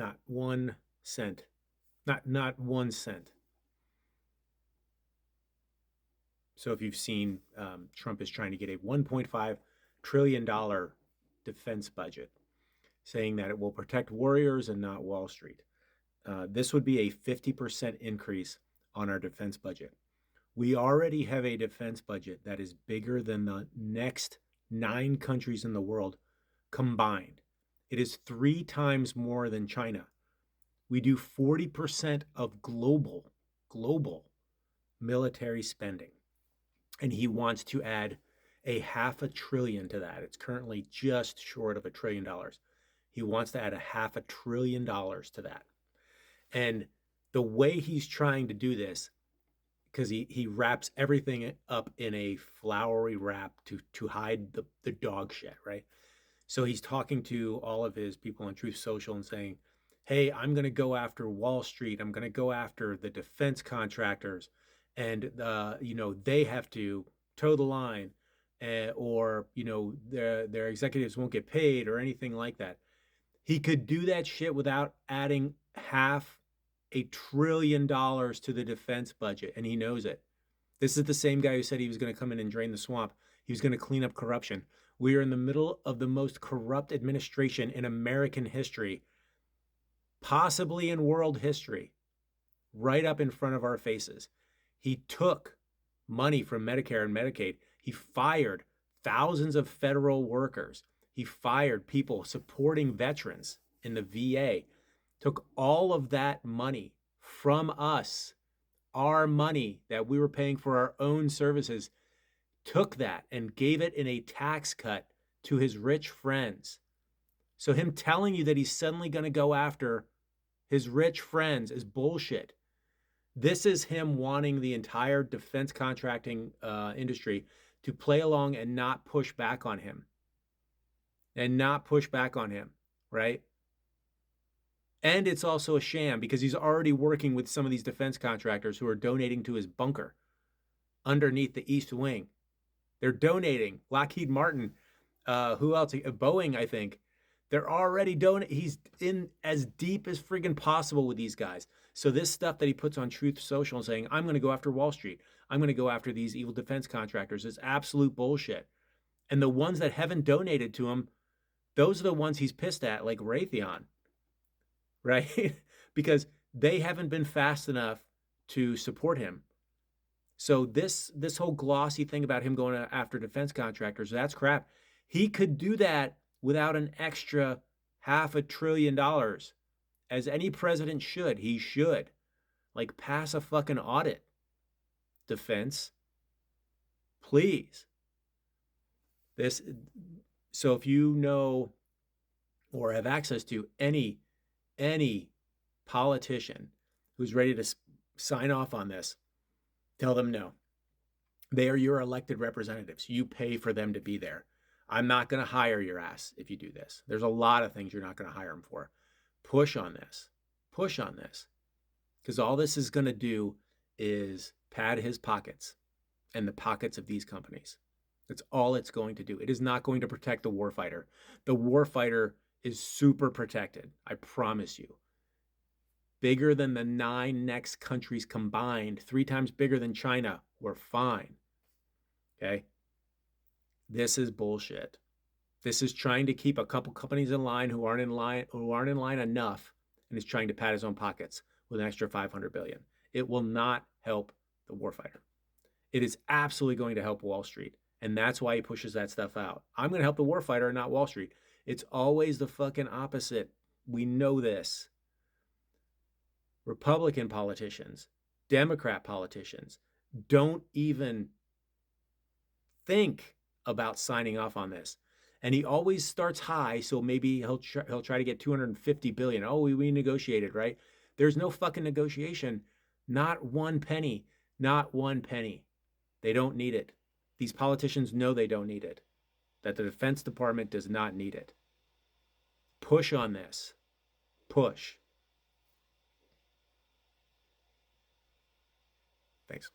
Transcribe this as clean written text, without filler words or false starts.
Not 1 cent. Not 1 cent. So if you've seen, Trump is trying to get a $1.5 trillion defense budget, saying that it will protect warriors and not Wall Street. This would be a 50% increase on our defense budget. We already have a defense budget that is bigger than the next 9 countries in the world combined. It is 3 times more than China. We do 40% of global military spending. And he wants to add a $500 billion to that. It's currently just short of $1 trillion. He wants to add $500 billion to that. And the way he's trying to do this, because he wraps everything up in a flowery wrap to hide the dog shit, right? So he's talking to all of his people on Truth Social and saying, hey, I'm going to go after Wall Street. I'm going to go after the defense contractors. And, they have to toe the line, or, their executives won't get paid or anything like that. He could do that shit without adding $500 billion to the defense budget, and he knows it. This is the same guy who said he was going to come in and drain the swamp. He was going to clean up corruption. We are in the middle of the most corrupt administration in American history, possibly in world history, right up in front of our faces. He took money from Medicare and Medicaid. He fired thousands of federal workers. He fired people supporting veterans in the VA, took all of that money from us, our money that we were paying for our own services, took that and gave it in a tax cut to his rich friends. So him telling you that he's suddenly going to go after his rich friends is bullshit. This is him wanting the entire defense contracting industry to play along and not push back on him. Right? And it's also a sham because he's already working with some of these defense contractors who are donating to his bunker underneath the East Wing. They're donating. Lockheed Martin, who else? Boeing, I think. They're already donating. He's in as deep as friggin' possible with these guys. So this stuff that he puts on Truth Social and saying, I'm going to go after Wall Street, I'm going to go after these evil defense contractors, is absolute bullshit. And the ones that haven't donated to him, those are the ones he's pissed at, like Raytheon, right? Because they haven't been fast enough to support him. So this whole glossy thing about him going after defense contractors, that's crap. He could do that without an extra $500 billion, as any president should. He should, like, pass a fucking audit. Defense, please. So if you know or have access to any politician who's ready to sign off on this, tell them no. They are your elected representatives. You pay for them to be there. I'm not going to hire your ass if you do this. There's a lot of things you're not going to hire him for. Push on this. Because all this is going to do is pad his pockets and the pockets of these companies. That's all it's going to do. It is not going to protect the warfighter. The warfighter is super protected, I promise you. Bigger than the 9 next countries combined, 3 times bigger than China. We're fine. Okay? This is bullshit. This is trying to keep a couple companies in line who aren't in line enough, and is trying to pad his own pockets with an extra $500 billion. It will not help the warfighter. It is absolutely going to help Wall Street, and that's why he pushes that stuff out. I'm going to help the warfighter, not Wall Street. It's always the fucking opposite. We know this. Republican politicians, Democrat politicians don't even think about signing off on this. And he always starts high, so maybe he'll try to get $250 billion. Oh, we negotiated, right? There's no fucking negotiation. Not one penny. Not one penny. They don't need it. These politicians know they don't need it. That the Defense Department does not need it. Push on this. Push. Thanks.